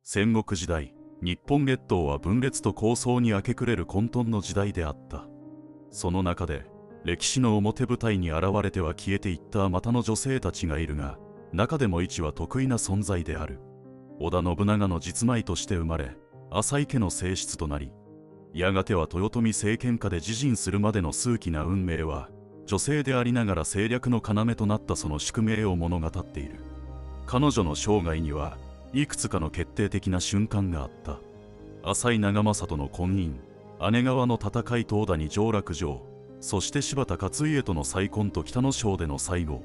戦国時代、日本列島は分裂と抗争に明け暮れる混沌の時代であった。その中で、歴史の表舞台に現れては消えていったあまたの女性たちがいるが、中でも一は得意な存在である。織田信長の実舞として生まれ、浅井家の正室となり、やがては豊臣政権下で自陣するまでの数奇な運命は、女性でありながら政略の要となったその宿命を物語っている。彼女の生涯にはいくつかの決定的な瞬間があった。浅井長政との婚姻、姉川の戦いと織田に上洛城、そして柴田勝家との再婚と北の章での最後。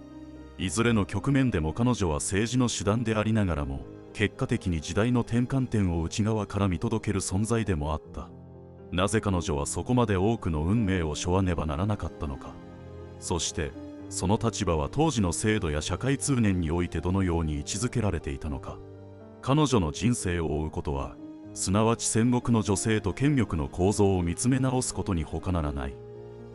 いずれの局面でも彼女は政治の手段でありながらも、結果的に時代の転換点を内側から見届ける存在でもあった。なぜ彼女はそこまで多くの運命を背負わねばならなかったのか。そしてその立場は当時の制度や社会通念においてどのように位置づけられていたのか。彼女の人生を追うことは、すなわち戦国の女性と権力の構造を見つめ直すことに他ならない。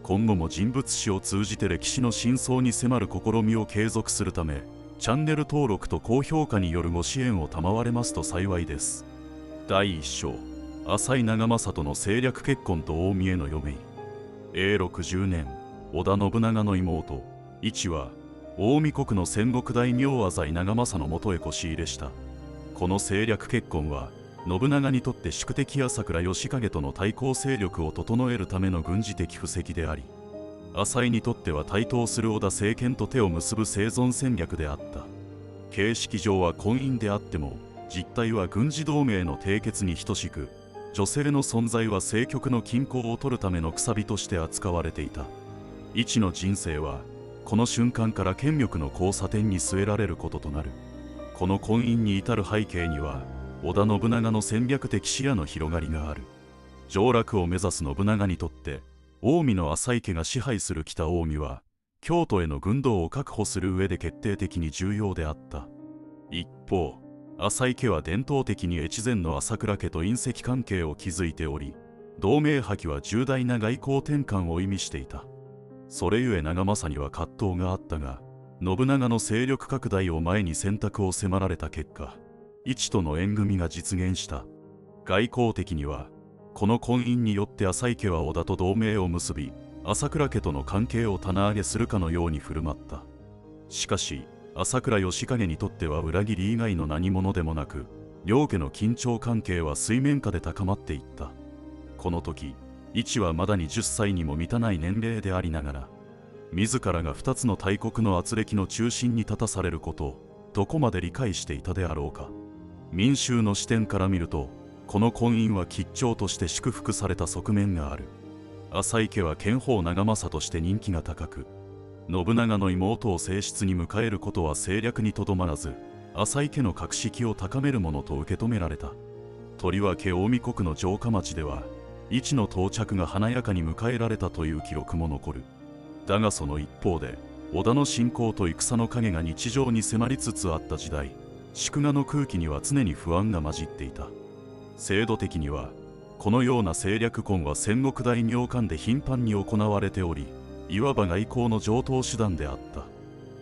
今後も人物史を通じて歴史の真相に迫る試みを継続するため、チャンネル登録と高評価によるご支援を賜れますと幸いです。第1章、浅井長政との政略結婚と近江への嫁。永禄10年、織田信長の妹、一は、近江国の戦国大名浅井長政のもとへこし入れした。この政略結婚は、信長にとって宿敵朝倉義景との対抗勢力を整えるための軍事的布石であり、浅井にとっては台頭する織田政権と手を結ぶ生存戦略であった。形式上は婚姻であっても、実態は軍事同盟の締結に等しく、女性の存在は政局の均衡を取るためのくさびとして扱われていた。一の人生は、この瞬間から権力の交差点に据えられることとなる。この婚姻に至る背景には、織田信長の戦略的視野の広がりがある。上洛を目指す信長にとって、近江の浅井家が支配する北近江は、京都への軍道を確保する上で決定的に重要であった。一方、浅井家は伝統的に越前の朝倉家と姻戚関係を築いており、同盟破棄は重大な外交転換を意味していた。それゆえ長政には葛藤があったが、信長の勢力拡大を前に選択を迫られた結果、一との縁組が実現した。外交的には、この婚姻によって浅井家は織田と同盟を結び、朝倉家との関係を棚上げするかのように振る舞った。しかし、朝倉義景にとっては裏切り以外の何者でもなく、両家の緊張関係は水面下で高まっていった。この時、一はまだに10歳にも満たない年齢でありながら、自らが2つの大国の圧力の中心に立たされることを、どこまで理解していたであろうか。民衆の視点から見ると、この婚姻は吉兆として祝福された側面がある。浅井家は剣法長政として人気が高く、信長の妹を正室に迎えることは政略にとどまらず、浅井家の格式を高めるものと受け止められた。とりわけ近江国の城下町では、一の到着が華やかに迎えられたという記録も残る。だがその一方で、織田の侵攻と戦の影が日常に迫りつつあった時代、祝賀の空気には常に不安が混じっていた。制度的には、このような政略婚は戦国大名間で頻繁に行われており、いわば外交の常套手段であった。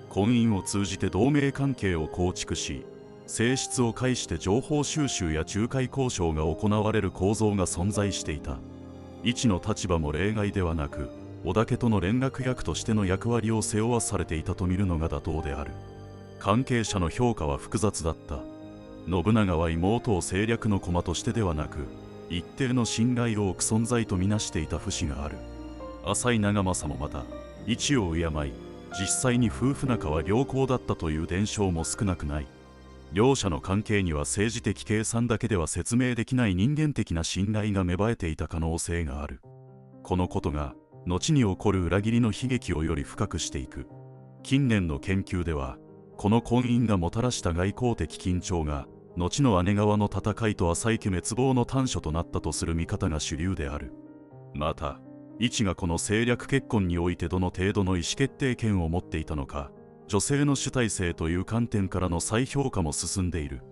婚姻を通じて同盟関係を構築し、正室を介して情報収集や仲介交渉が行われる構造が存在していた。一の立場も例外ではなく、織田家との連絡役としての役割を背負わされていたと見るのが妥当である。関係者の評価は複雑だった。信長は妹を政略の駒としてではなく、一定の信頼を置く存在とみなしていた節がある。浅井長政もまた、一を敬い、実際に夫婦仲は良好だったという伝承も少なくない。両者の関係には政治的計算だけでは説明できない人間的な信頼が芽生えていた可能性がある。このことが、後に起こる裏切りの悲劇をより深くしていく。近年の研究では、この婚姻がもたらした外交的緊張が、後の姉川の戦いと浅井家滅亡の端緒となったとする見方が主流である。また、一がこの政略結婚においてどの程度の意思決定権を持っていたのか、女性の主体性という観点からの再評価も進んでいる。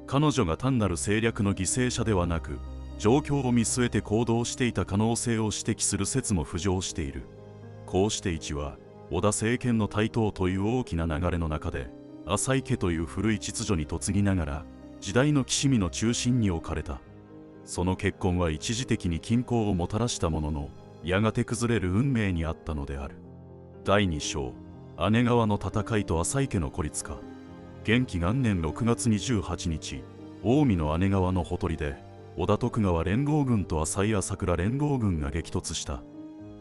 彼女が単なる政略の犠牲者ではなく、状況を見据えて行動していた可能性を指摘する説も浮上している。こうして一は、織田政権の台頭という大きな流れの中で、浅井家という古い秩序に嫁ぎながら、時代の軋みの中心に置かれた。その結婚は一時的に均衡をもたらしたものの、やがて崩れる運命にあったのである。第2章、姉川の戦いと浅井家の孤立化。元亀元年6月28日、近江の姉川のほとりで、織田徳川連合軍と浅井朝倉連合軍が激突した。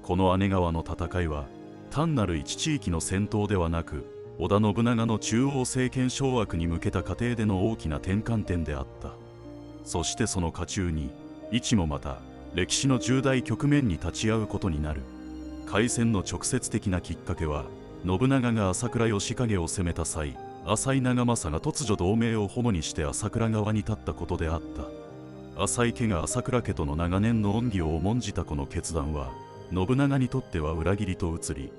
この姉川の戦いは、単なる一地域の戦闘ではなく、織田信長の中央政権掌握に向けた過程での大きな転換点であった。そしてその渦中に、一もまた、歴史の重大局面に立ち会うことになる。開戦の直接的なきっかけは、信長が朝倉義景を攻めた際、浅井長政が突如同盟を保護にして朝倉側に立ったことであった。浅井家が朝倉家との長年の恩義を重んじたこの決断は、信長にとっては裏切りと移り、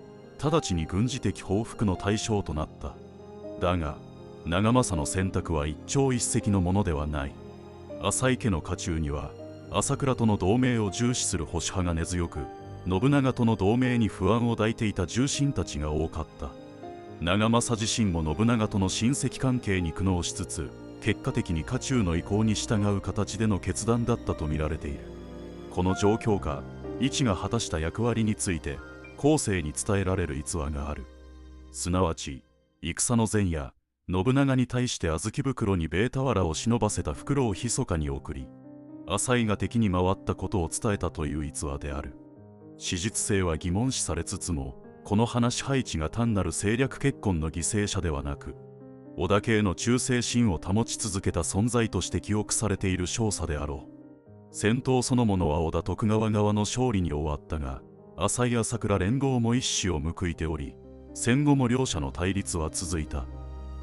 直ちに軍事的報復の対象となった。だが、長政の選択は一朝一夕のものではない。浅井家の家中には、朝倉との同盟を重視する保守派が根強く、信長との同盟に不安を抱いていた重臣たちが多かった。長政自身も信長との親戚関係に苦悩しつつ、結果的に家中の意向に従う形での決断だったと見られている。この状況下、一が果たした役割について、後世に伝えられる逸話がある。すなわち、戦の前夜、信長に対して小豆袋にベータワラを忍ばせた袋を密かに送り、浅井が敵に回ったことを伝えたという逸話である。史実性は疑問視されつつも、この話配置が単なる政略結婚の犠牲者ではなく、織田家への忠誠心を保ち続けた存在として記憶されている少佐であろう。戦闘そのものは織田徳川側の勝利に終わったが、浅井朝倉連合も一矢を報いており、戦後も両者の対立は続いた。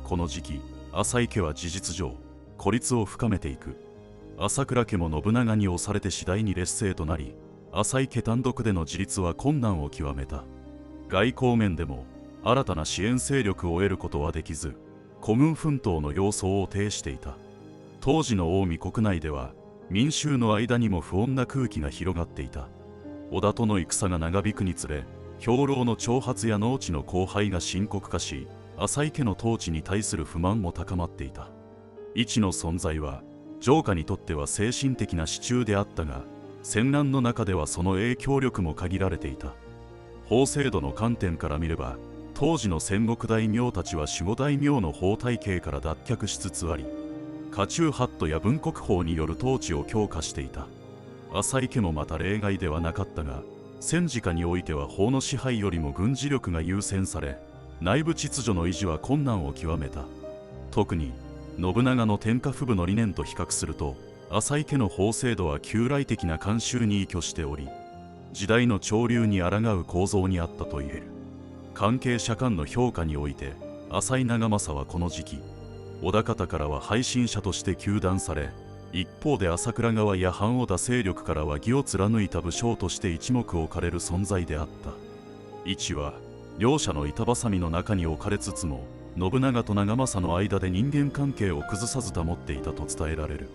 この時期、浅井家は事実上、孤立を深めていく。朝倉家も信長に押されて次第に劣勢となり、浅井家単独での自立は困難を極めた。外交面でも、新たな支援勢力を得ることはできず、孤軍奮闘の様相を呈していた。当時の近江国内では、民衆の間にも不穏な空気が広がっていた。織田との戦が長引くにつれ、兵糧の徴発や農地の荒廃が深刻化し、浅井家の統治に対する不満も高まっていた。一の存在は、城下にとっては精神的な支柱であったが、戦乱の中ではその影響力も限られていた。法制度の観点から見れば、当時の戦国大名たちは守護大名の法体系から脱却しつつあり、家中法度や文国法による統治を強化していた。浅井家もまた例外ではなかったが、戦時下においては法の支配よりも軍事力が優先され、内部秩序の維持は困難を極めた。特に信長の天下布武の理念と比較すると、浅井家の法制度は旧来的な慣習に依拠しており、時代の潮流に抗う構造にあったと言える。関係者間の評価において、浅井長政はこの時期、織田方からは背信者として糾弾され、一方で朝倉側や反織田勢力からは義を貫いた武将として一目置かれる存在であった。一は、両者の板挟みの中に置かれつつも、信長と長政の間で人間関係を崩さず保っていたと伝えられる。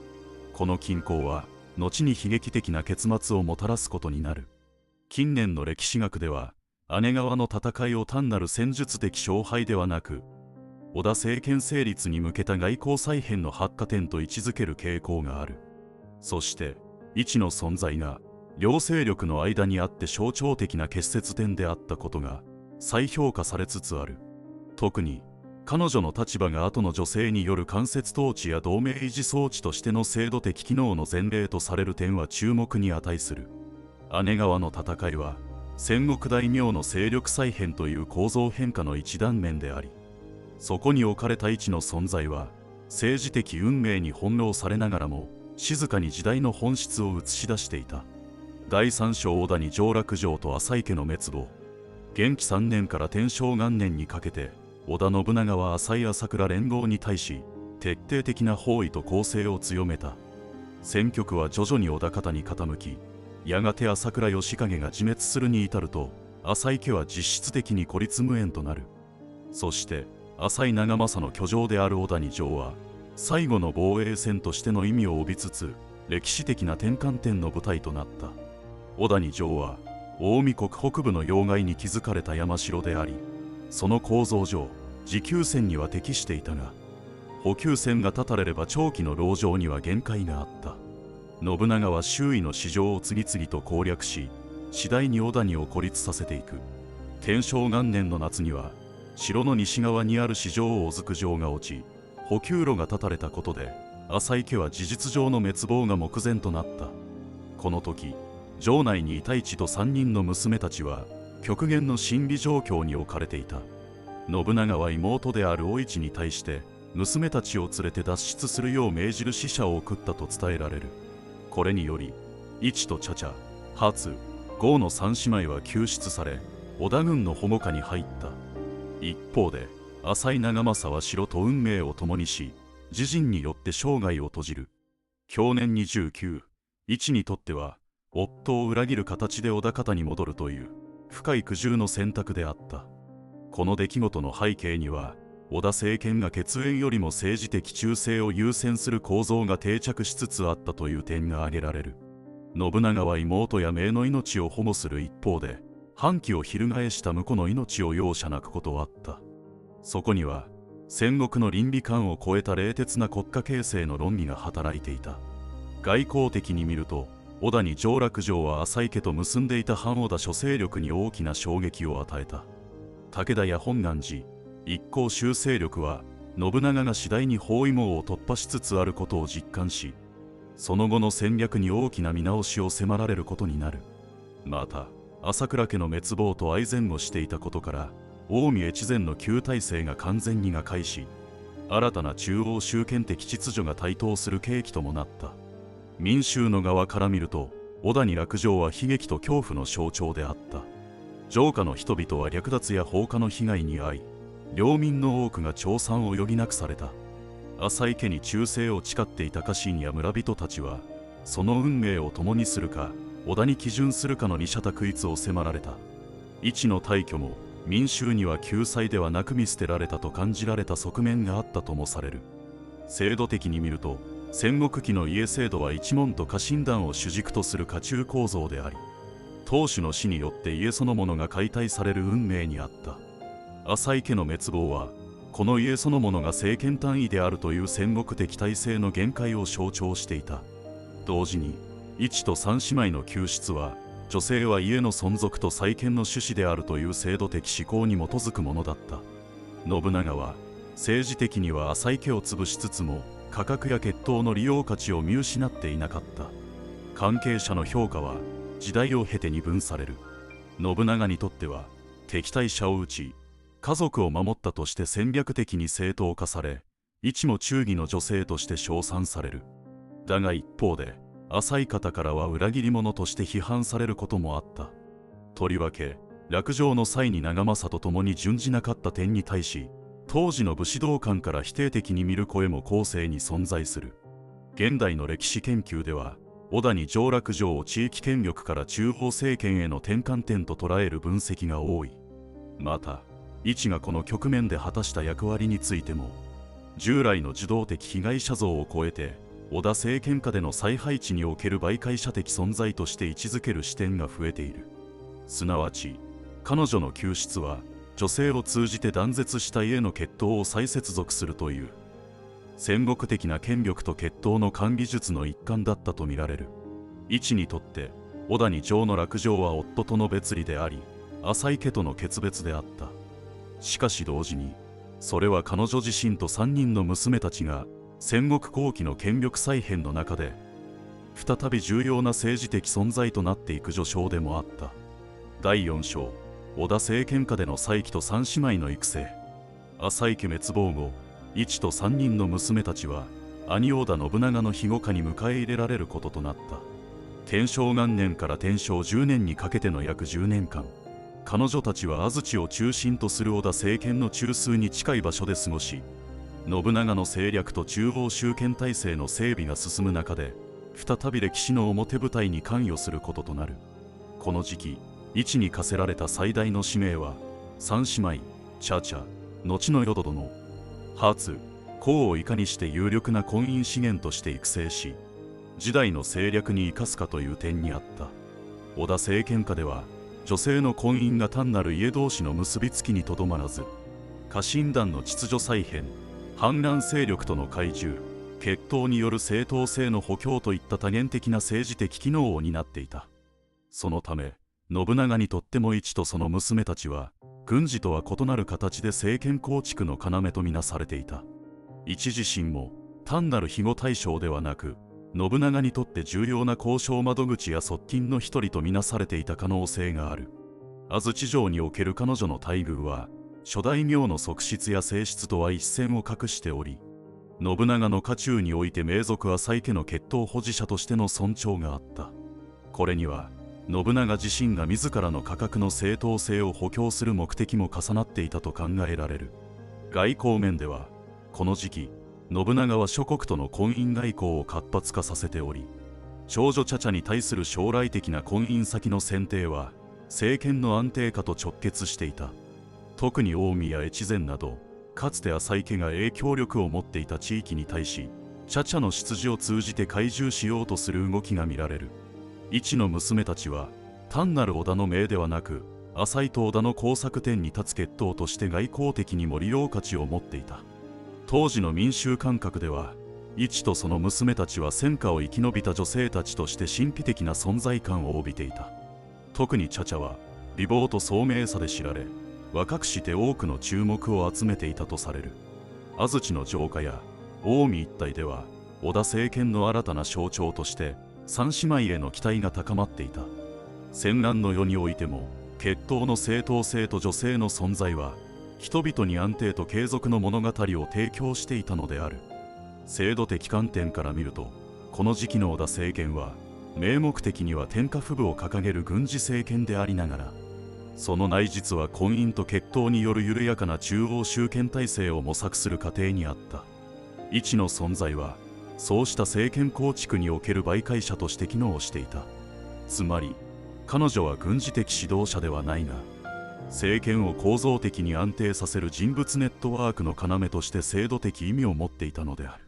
この均衡は、後に悲劇的な結末をもたらすことになる。近年の歴史学では、姉川の戦いを単なる戦術的勝敗ではなく、織田政権成立に向けた外交再編の発火点と位置づける傾向がある。そして、一の存在が、両勢力の間にあって象徴的な結節点であったことが、再評価されつつある。特に、彼女の立場が後の女性による間接統治や同盟維持装置としての制度的機能の前例とされる点は注目に値する。姉川の戦いは、戦国大名の勢力再編という構造変化の一断面であり、そこに置かれた一の存在は、政治的運命に翻弄されながらも、静かに時代の本質を映し出していた。第三章織田に上洛城と浅井家の滅亡。元亀3年から天正元年にかけて、織田信長は浅井朝倉連合に対し、徹底的な包囲と攻勢を強めた。戦局は徐々に織田方に傾き、やがて朝倉義景が自滅するに至ると、浅井家は実質的に孤立無縁となる。そして、浅井長政の居城である小谷城は、最後の防衛線としての意味を帯びつつ、歴史的な転換点の舞台となった。小谷城は、近江国北部の要害に築かれた山城であり、その構造上、持久戦には適していたが、補給線が断たれれば長期の籠城には限界があった。信長は周囲の市場を次々と攻略し、次第に織田にを孤立させていく。天正元年の夏には城の西側にある四条大築城が落ち、補給路が断たれたことで浅井家は事実上の滅亡が目前となった。この時、城内にいた一と3人の娘たちは極限の審美状況に置かれていた。信長は妹であるお市に対して娘たちを連れて脱出するよう命じる使者を送ったと伝えられる。これにより一と茶々、初、郷の3姉妹は救出され、織田軍の保護下に入った。一方で浅井長政は城と運命を共にし、自陣によって生涯を閉じる。享年29、一にとっては夫を裏切る形で織田方に戻るという深い苦渋の選択であった。この出来事の背景には、織田政権が血縁よりも政治的忠誠を優先する構造が定着しつつあったという点が挙げられる。信長は妹や姪の命を保護する一方で、反旗を翻した婿の命を容赦なく断った。そこには戦国の倫理観を超えた冷徹な国家形成の論理が働いていた。外交的に見ると、織田に上洛城は浅井家と結んでいた反織田諸勢力に大きな衝撃を与えた。武田や本願寺、一向宗勢力は信長が次第に包囲網を突破しつつあることを実感し、その後の戦略に大きな見直しを迫られることになる。また朝倉家の滅亡と相前後していたことから、近江越前の旧体制が完全に瓦解し、新たな中央集権的秩序が台頭する契機ともなった。民衆の側から見ると、織田に落城は悲劇と恐怖の象徴であった。城下の人々は略奪や放火の被害に遭い、領民の多くが朝参を余儀なくされた。浅井家に忠誠を誓っていた家臣や村人たちは、その運命を共にするか織田に帰順するかの二者択一を迫られた。一の大挙も民衆には救済ではなく見捨てられたと感じられた側面があったともされる。制度的に見ると、戦国期の家制度は一門と家臣団を主軸とする家中構造であり、当主の死によって家そのものが解体される運命にあった。浅井家の滅亡は、この家そのものが政権単位であるという戦国的体制の限界を象徴していた。同時に一と三姉妹の救出は、女性は家の存続と再建の趣旨であるという制度的思考に基づくものだった。信長は政治的には浅井家を潰しつつも、価格や血統の利用価値を見失っていなかった。関係者の評価は時代を経て二分される。信長にとっては敵対者を討ち、家族を守ったとして戦略的に正当化され、一も忠義の女性として称賛される。だが一方で、浅い方からは裏切り者として批判されることもあった。とりわけ落城の際に長政と共に準じなかった点に対し、当時の武士道官から否定的に見る声も後世に存在する。現代の歴史研究では、織田に上洛城を地域権力から中央政権への転換点と捉える分析が多い。また一がこの局面で果たした役割についても、従来の受動的被害者像を超えて織田政権下での再配置における媒介者的存在として位置づける視点が増えている。すなわち彼女の救出は女性を通じて断絶した家の血統を再接続するという戦国的な権力と血統の管理術の一環だったとみられる。一にとって織田二条の落城は夫との別離であり、浅井家との決別であった。しかし同時にそれは彼女自身と3人の娘たちが戦国後期の権力再編の中で再び重要な政治的存在となっていく序章でもあった。第4章、織田政権下での再起と3姉妹の育成。浅井家滅亡後、一と3人の娘たちは兄織田信長の庇護下に迎え入れられることとなった。天正元年から天正10年にかけての約10年間、彼女たちは安土を中心とする織田政権の中枢に近い場所で過ごし、信長の政略と中央集権体制の整備が進む中で、再び歴史の表舞台に関与することとなる。この時期、一に課せられた最大の使命は、三姉妹、茶々、後の淀殿、初、功をいかにして有力な婚姻資源として育成し、時代の政略に生かすかという点にあった。織田政権下では、女性の婚姻が単なる家同士の結びつきにとどまらず、家臣団の秩序再編、反乱勢力との懐柔、決闘による正当性の補強といった多元的な政治的機能を担っていた。そのため信長にとっても一とその娘たちは軍事とは異なる形で政権構築の要とみなされていた。一自身も単なる庇護対象ではなく、信長にとって重要な交渉窓口や側近の一人とみなされていた可能性がある。安土城における彼女の待遇は諸大名の側室や正室とは一線を画しており、信長の家中において名族浅井家の血統保持者としての尊重があった。これには信長自身が自らの価格の正当性を補強する目的も重なっていたと考えられる。外交面ではこの時期信長は諸国との婚姻外交を活発化させており、長女茶々に対する将来的な婚姻先の選定は政権の安定化と直結していた。特に近江や越前などかつて浅井家が影響力を持っていた地域に対し、茶々の出自を通じて懐柔しようとする動きが見られる。一の娘たちは単なる織田の命ではなく、浅井と織田の工作点に立つ血統として外交的にも利用価値を持っていた。当時の民衆感覚では、一とその娘たちは戦火を生き延びた女性たちとして神秘的な存在感を帯びていた。特に茶々は美貌と聡明さで知られ、若くして多くの注目を集めていたとされる。安土の城下や近江一帯では織田政権の新たな象徴として三姉妹への期待が高まっていた。戦乱の世においても血統の正当性と女性の存在は人々に安定と継続の物語を提供していたのである。制度的観点から見ると、この時期の織田政権は名目的には天下布武を掲げる軍事政権でありながら、その内実は婚姻と血統による緩やかな中央集権体制を模索する過程にあった。一の存在はそうした政権構築における媒介者として機能していた。つまり彼女は軍事的指導者ではないが、政権を構造的に安定させる人物ネットワークの要として制度的意味を持っていたのである。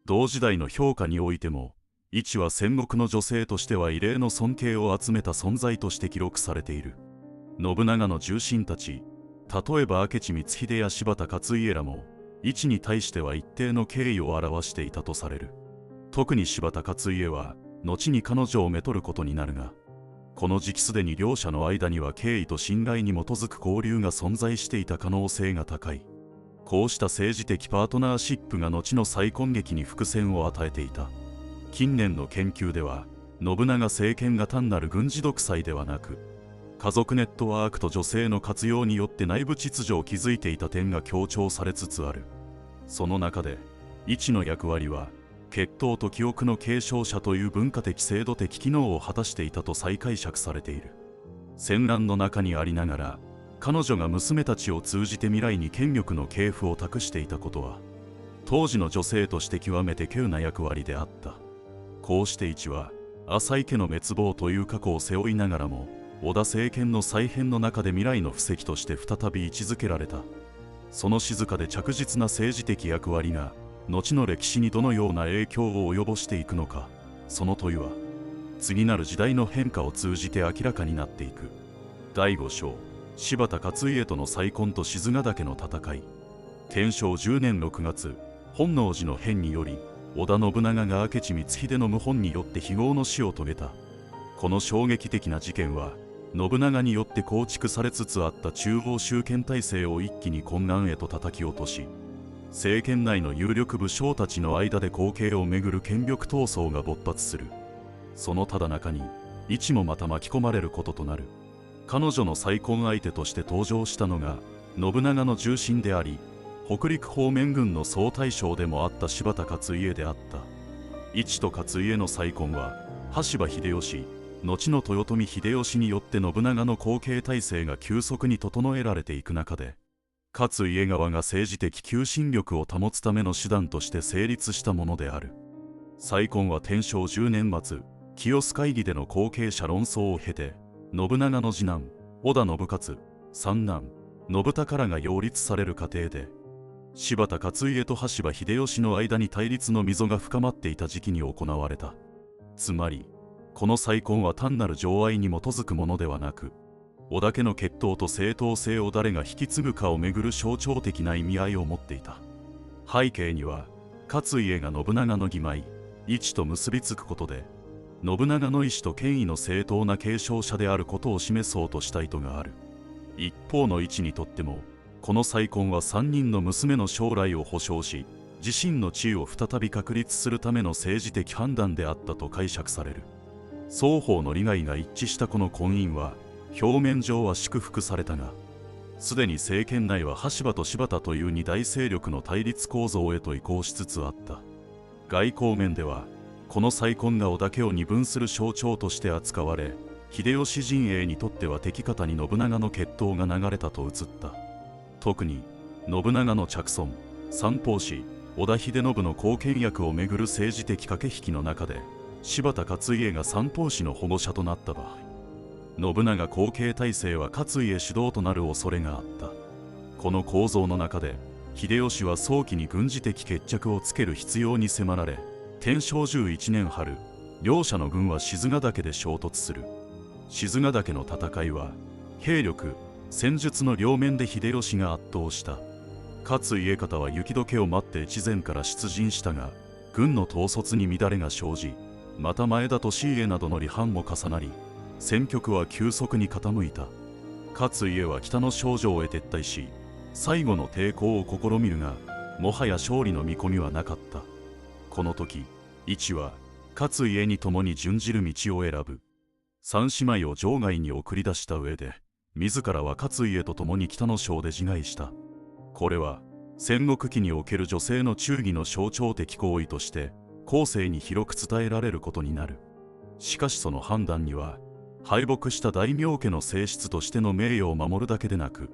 同時代の評価においても、一は戦国の女性としては異例の尊敬を集めた存在として記録されている。信長の重臣たち、例えば明智光秀や柴田勝家らも一に対しては一定の敬意を表していたとされる。特に柴田勝家は後に彼女をめとることになるが、この時期すでに両者の間には敬意と信頼に基づく交流が存在していた可能性が高い。こうした政治的パートナーシップが後の再婚劇に伏線を与えていた。近年の研究では、信長政権が単なる軍事独裁ではなく、家族ネットワークと女性の活用によって内部秩序を築いていた点が強調されつつある。その中で一の役割は血統と記憶の継承者という文化的制度的機能を果たしていたと再解釈されている。戦乱の中にありながら彼女が娘たちを通じて未来に権力の系譜を託していたことは、当時の女性として極めて稀有な役割であった。こうして一は浅井家の滅亡という過去を背負いながらも、織田政権の再編の中で未来の布石として再び位置づけられた。その静かで着実な政治的役割が後の歴史にどのような影響を及ぼしていくのか、その問いは次なる時代の変化を通じて明らかになっていく。第5章、柴田勝家との再婚と賤ヶ岳の戦い。天正10年6月、本能寺の変により織田信長が明智光秀の謀反によって非業の死を遂げた。この衝撃的な事件は信長によって構築されつつあった中央集権体制を一気に混乱へと叩き落とし、政権内の有力武将たちの間で後継をめぐる権力闘争が勃発する。そのただ中に一もまた巻き込まれることとなる。彼女の再婚相手として登場したのが信長の重臣であり、北陸方面軍の総大将でもあった柴田勝家であった。一と勝家の再婚は羽柴秀吉、後の豊臣秀吉によって信長の後継体制が急速に整えられていく中で、勝家側が政治的求心力を保つための手段として成立したものである。再婚は天正10年末、清須会議での後継者論争を経て、信長の次男織田信雄、三男信孝らが擁立される過程で、柴田勝家と羽柴秀吉の間に対立の溝が深まっていた時期に行われた。つまりこの再婚は単なる情愛に基づくものではなく、織田家の血統と正当性を誰が引き継ぐかをめぐる象徴的な意味合いを持っていた。背景には勝家が信長の義妹一と結びつくことで、信長の意志と権威の正当な継承者であることを示そうとした意図がある。一方の一にとっても、この再婚は3人の娘の将来を保証し、自身の地位を再び確立するための政治的判断であったと解釈される。双方の利害が一致したこの婚姻は、表面上は祝福されたが、すでに政権内は羽柴と柴田という二大勢力の対立構造へと移行しつつあった。外交面では、この再婚が織田家を二分する象徴として扱われ、秀吉陣営にとっては敵方に信長の血統が流れたと映った。特に信長の嫡孫三法師織田秀信の後見役をめぐる政治的駆け引きの中で、柴田勝家が三法師の保護者となった場合、信長後継体制は勝家主導となる恐れがあった。この構造の中で秀吉は早期に軍事的決着をつける必要に迫られ、天正11年春、両者の軍は賤ヶ岳で衝突する。賤ヶ岳の戦いは兵力戦術の両面で秀吉が圧倒した。勝家方は雪解けを待って越前から出陣したが、軍の統率に乱れが生じ、また前田利家などの離反も重なり、戦局は急速に傾いた。勝家は北の庄城へ撤退し、最後の抵抗を試みるが、もはや勝利の見込みはなかった。この時、一は勝家に共に準じる道を選ぶ。三姉妹を城外に送り出した上で、自らは勝家と共に北の庄で自害した。これは戦国期における女性の忠義の象徴的行為として後世に広く伝えられることになる。しかしその判断には、敗北した大名家の正室としての名誉を守るだけでなく、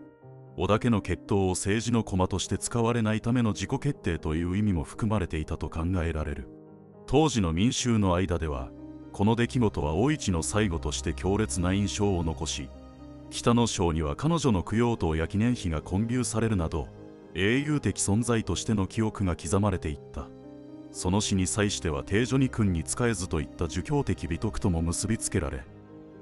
織田家の血統を政治の駒として使われないための自己決定という意味も含まれていたと考えられる。当時の民衆の間では、この出来事はお市の最後として強烈な印象を残し、北の庄には彼女の供養塔や記念碑が建立されるなど、英雄的存在としての記憶が刻まれていった。その死に際しては帝女に君に仕えずといった儒教的美徳とも結びつけられ、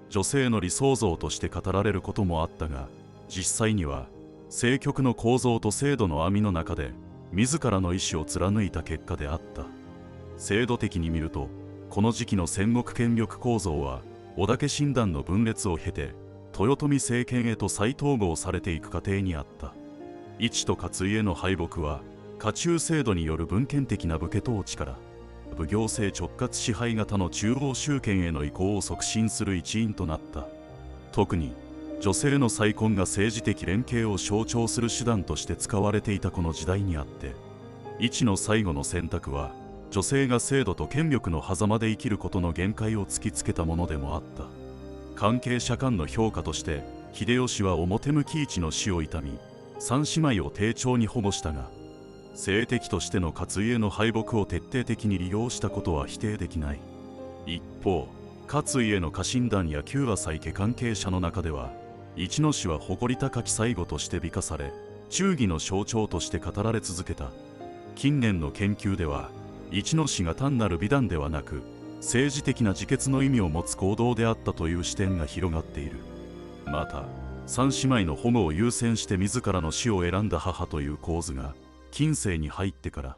女性の理想像として語られることもあったが、実際には政局の構造と制度の網の中で自らの意志を貫いた結果であった。制度的に見ると、この時期の戦国権力構造は織田家親団の分裂を経て豊臣政権へと再統合されていく過程にあった。一と勝家の敗北は家中制度による分権的な武家統治から奉行政直轄支配型の中央集権への移行を促進する一因となった。特に女性の再婚が政治的連携を象徴する手段として使われていたこの時代にあって、一の最後の選択は女性が制度と権力の狭間で生きることの限界を突きつけたものでもあった。関係者間の評価として秀吉は表向き一の死を悼み、三姉妹を丁重に保護したが、政敵としての勝家の敗北を徹底的に利用したことは否定できない。一方、勝家の家臣団や旧和妻家関係者の中では、一の死は誇り高き最後として美化され、忠義の象徴として語られ続けた。近年の研究では、一の死が単なる美談ではなく、政治的な自決の意味を持つ行動であったという視点が広がっている。また、三姉妹の保護を優先して自らの死を選んだ母という構図が、近世に入ってから、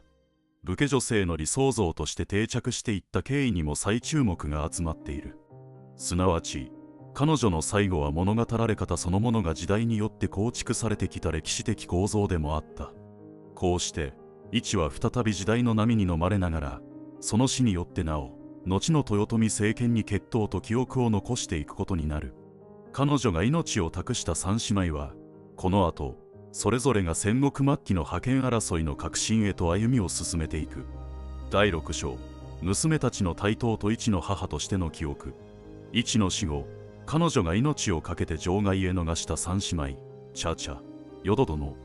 武家女性の理想像として定着していった経緯にも再注目が集まっている。すなわち、彼女の最後は物語られ方そのものが時代によって構築されてきた歴史的構造でもあった。こうして、一は再び時代の波に飲まれながら、その死によってなお、後の豊臣政権に血統と記憶を残していくことになる。彼女が命を託した三姉妹は、この後、それぞれが戦国末期の覇権争いの核心へと歩みを進めていく。第6章、娘たちの台頭と一の母としての記憶。一の死後、彼女が命を懸けて城外へ逃した三姉妹、茶々、淀殿、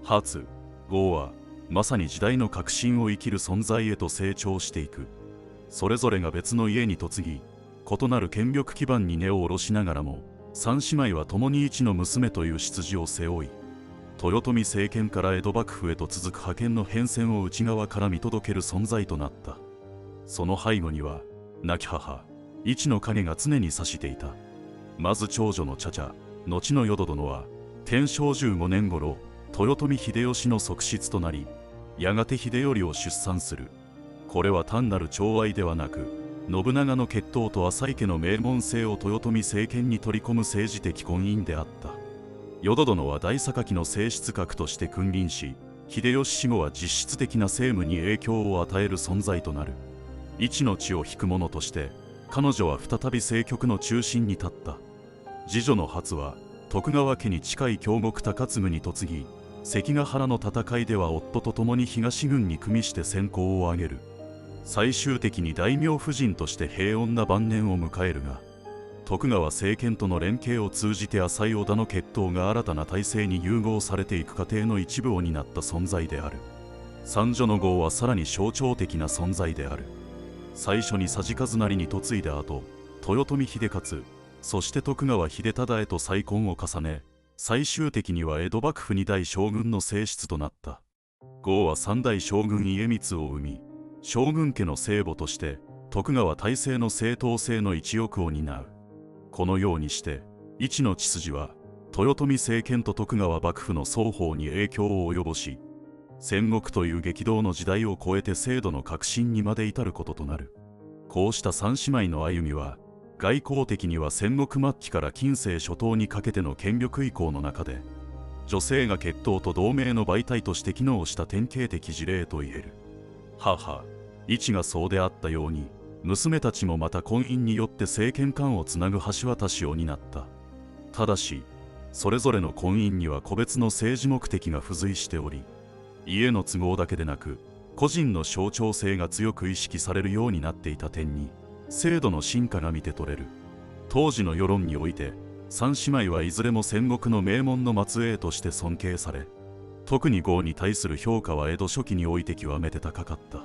初、剛は、まさに時代の革新を生きる存在へと成長していく。それぞれが別の家に嫁ぎ、異なる権力基盤に根を下ろしながらも、三姉妹は共に一の娘という出自を背負い、豊臣政権から江戸幕府へと続く覇権の変遷を内側から見届ける存在となった。その背後には、亡き母、一の影が常に差していた。まず長女の茶々、後の淀殿は、天正15年頃、豊臣秀吉の側室となり、やがて秀頼を出産する。これは単なる寵愛ではなく、信長の血統と浅井家の名門姓を豊臣政権に取り込む政治的婚姻であった。淀殿は大榊の正室格として君臨し、秀吉死後は実質的な政務に影響を与える存在となる。一の血を引く者として彼女は再び政局の中心に立った。次女の初は徳川家に近い京極高次に嫁ぎ、関ヶ原の戦いでは夫と共に東軍に組みして戦功を挙げる。最終的に大名夫人として平穏な晩年を迎えるが、徳川政権との連携を通じて浅井織田の血統が新たな体制に融合されていく過程の一部を担った存在である。三女の号はさらに象徴的な存在である。最初に佐治和成に嫁いだ後、豊臣秀勝、そして徳川秀忠へと再婚を重ね、最終的には江戸幕府二代将軍の正室となった。号は三代将軍家光を生み、将軍家の聖母として徳川体制の正統性の一翼を担う。このようにして一の血筋は豊臣政権と徳川幕府の双方に影響を及ぼし、戦国という激動の時代を超えて制度の革新にまで至ることとなる。こうした三姉妹の歩みは、外交的には戦国末期から近世初頭にかけての権力移行の中で、女性が血統と同盟の媒体として機能した典型的事例と言える。母一がそうであったように、娘たちもまた婚姻によって政権間をつなぐ橋渡しを担った。ただし、それぞれの婚姻には個別の政治目的が付随しており、家の都合だけでなく、個人の象徴性が強く意識されるようになっていた点に、制度の進化が見て取れる。当時の世論において、三姉妹はいずれも戦国の名門の末裔として尊敬され、特に号に対する評価は江戸初期において極めて高かった。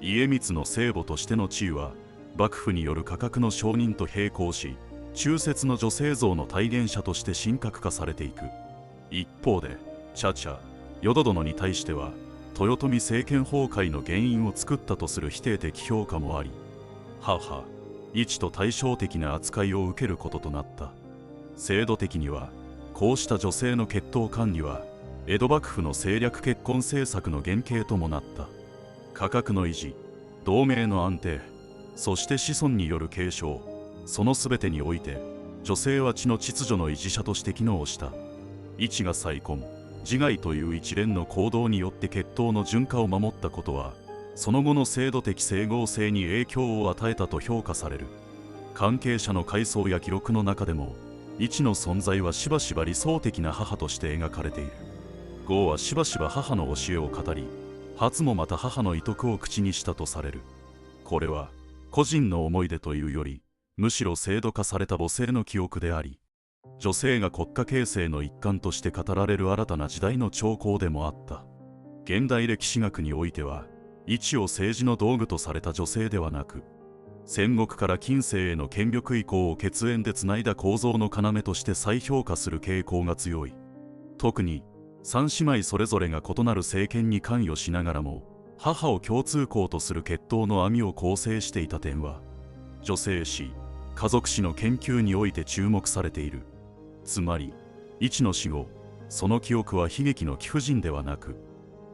家光の聖母としての地位は、幕府による価格の承認と並行し、中節の女性像の体現者として神格化されていく。一方で、茶々、淀殿に対しては、豊臣政権崩壊の原因を作ったとする否定的評価もあり、母一と対照的な扱いを受けることとなった。制度的には、こうした女性の血統管理は、江戸幕府の政略結婚政策の原型ともなった。価格の維持、同盟の安定、そして子孫による継承、そのすべてにおいて、女性は地の秩序の維持者として機能した。一が再婚、自害という一連の行動によって血統の順化を守ったことは、その後の制度的整合性に影響を与えたと評価される。関係者の回想や記録の中でも、一の存在はしばしば理想的な母として描かれている。号はしばしば母の教えを語り、初もまた母の遺徳を口にしたとされる。これは個人の思い出というより、むしろ制度化された母性の記憶であり、女性が国家形成の一環として語られる新たな時代の兆候でもあった。現代歴史学においては、一を政治の道具とされた女性ではなく、戦国から近世への権力移行を血縁でつないだ構造の要として再評価する傾向が強い。特に三姉妹それぞれが異なる政権に関与しながらも、母を共通項とする血統の網を構成していた点は、女性史、家族史の研究において注目されている。つまり、一の死後、その記憶は悲劇の貴婦人ではなく、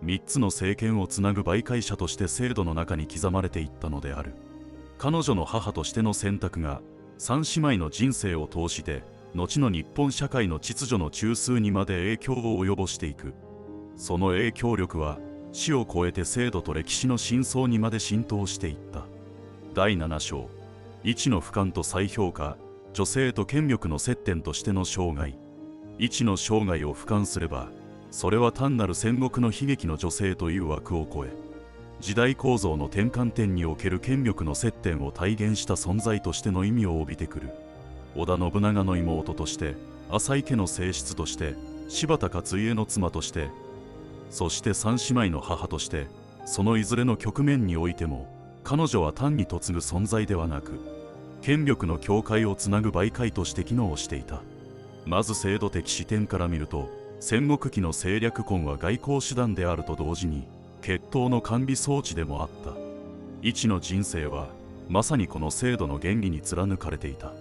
3つの政権をつなぐ媒介者として制度の中に刻まれていったのである。彼女の母としての選択が、三姉妹の人生を通して、後の日本社会の秩序の中枢にまで影響を及ぼしていく。その影響力は、死を超えて制度と歴史の深層にまで浸透していった。第7章、一の俯瞰と再評価、女性と権力の接点としての生涯。一の生涯を俯瞰すれば、それは単なる戦国の悲劇の女性という枠を超え、時代構造の転換点における権力の接点を体現した存在としての意味を帯びてくる。織田信長の妹として、浅井家の正室として、柴田勝家の妻として、そして三姉妹の母として、そのいずれの局面においても、彼女は単に嫁ぐ存在ではなく、権力の境界をつなぐ媒介として機能していた。まず制度的視点から見ると、戦国期の政略婚は外交手段であると同時に、血統の管理装置でもあった。一の人生は、まさにこの制度の原理に貫かれていた。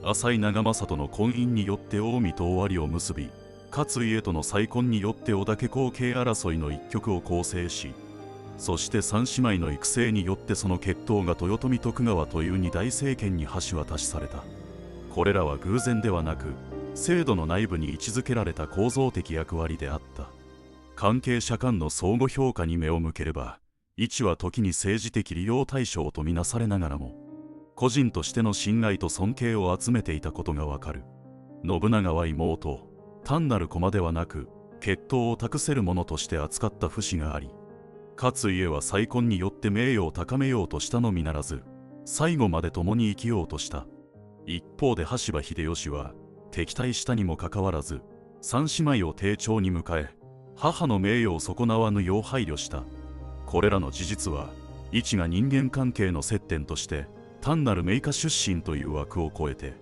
浅井長政との婚姻によって近江と尾張を結び、勝家との再婚によって織田家後継争いの一局を構成し、そして三姉妹の育成によってその血統が豊臣徳川という二大政権に橋渡しされた。これらは偶然ではなく、制度の内部に位置づけられた構造的役割であった。関係者間の相互評価に目を向ければ、一は時に政治的利用対象とみなされながらも、個人としての信頼と尊敬を集めていたことがわかる。信長は妹、単なる駒ではなく、血統を託せるものとして扱った節があり、勝家は再婚によって名誉を高めようとしたのみならず、最後まで共に生きようとした。一方で羽柴秀吉は、敵対したにもかかわらず、三姉妹を丁重に迎え、母の名誉を損なわぬよう配慮した。これらの事実は、一が人間関係の接点として、単なる名家出身という枠を超えて、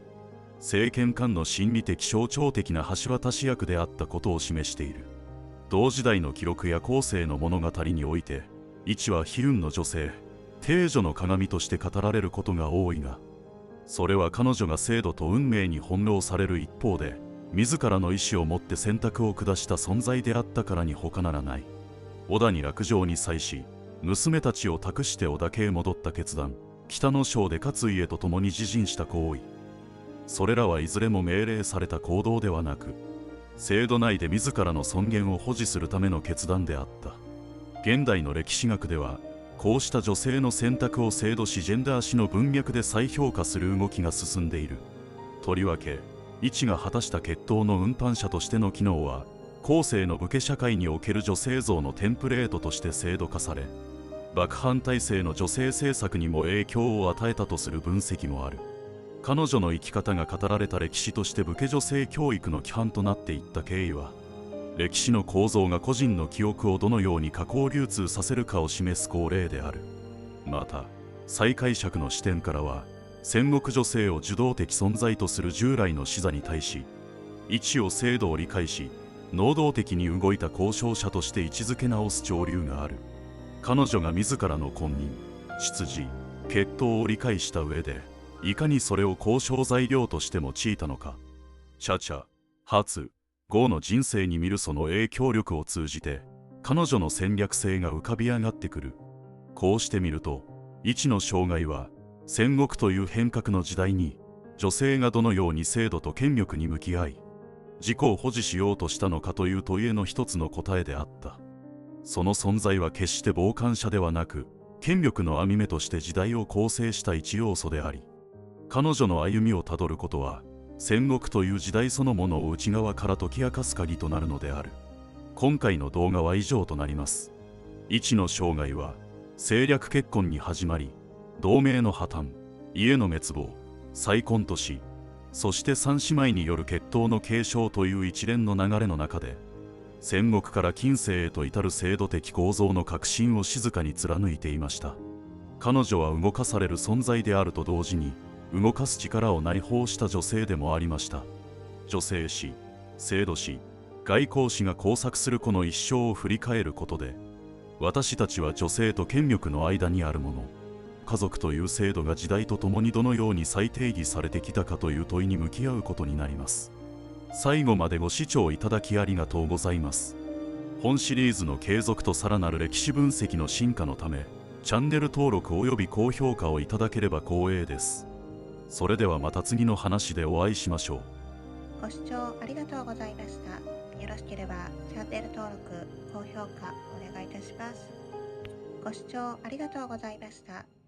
政権間の心理的象徴的な橋渡し役であったことを示している。同時代の記録や後世の物語において、一は悲運の女性、帝女の鏡として語られることが多いが、それは彼女が制度と運命に翻弄される一方で、自らの意志を持って選択を下した存在であったからに他ならない。織田に落城に際し、娘たちを託して織田家へ戻った決断、北の章で勝家と共に自陣した行為、それらはいずれも命令された行動ではなく、制度内で自らの尊厳を保持するための決断であった。現代の歴史学では、こうした女性の選択を制度史ジェンダー史の文脈で再評価する動きが進んでいる。とりわけ、一が果たした血統の運搬者としての機能は、後世の武家社会における女性像のテンプレートとして制度化され、幕藩体制の女性政策にも影響を与えたとする分析もある。彼女の生き方が語られた歴史として武家女性教育の規範となっていった経緯は、歴史の構造が個人の記憶をどのように加工流通させるかを示す好例である。また、再解釈の視点からは、戦国女性を受動的存在とする従来の視座に対し、一を制度を理解し、能動的に動いた交渉者として位置づけ直す潮流がある。彼女が自らの婚姻、出自、血統を理解した上で、いかにそれを交渉材料として用いたのか。茶々、初、呉の人生に見るその影響力を通じて、彼女の戦略性が浮かび上がってくる。こうしてみると、一の生涯は、戦国という変革の時代に、女性がどのように制度と権力に向き合い、自己を保持しようとしたのかという問いへの一つの答えであった。その存在は決して傍観者ではなく、権力の網目として時代を構成した一要素であり、彼女の歩みをたどることは、戦国という時代そのものを内側から解き明かす鍵となるのである。今回の動画は以上となります。一の生涯は、政略結婚に始まり、同盟の破綻、家の滅亡、再婚とし、そして三姉妹による血統の継承という一連の流れの中で、戦国から近世へと至る制度的構造の革新を静かに貫いていました。彼女は動かされる存在であると同時に、動かす力を内包した女性でもありました。女性史、制度史、外交史が交錯するこの一生を振り返ることで、私たちは女性と権力の間にあるもの、家族という制度が時代とともにどのように再定義されてきたかという問いに向き合うことになります。最後までご視聴いただきありがとうございます。本シリーズの継続とさらなる歴史分析の進化のため、チャンネル登録および高評価をいただければ光栄です。それではまた次の話でお会いしましょう。ご視聴ありがとうございました。よろしければチャンネル登録、高評価お願いいたします。ご視聴ありがとうございました。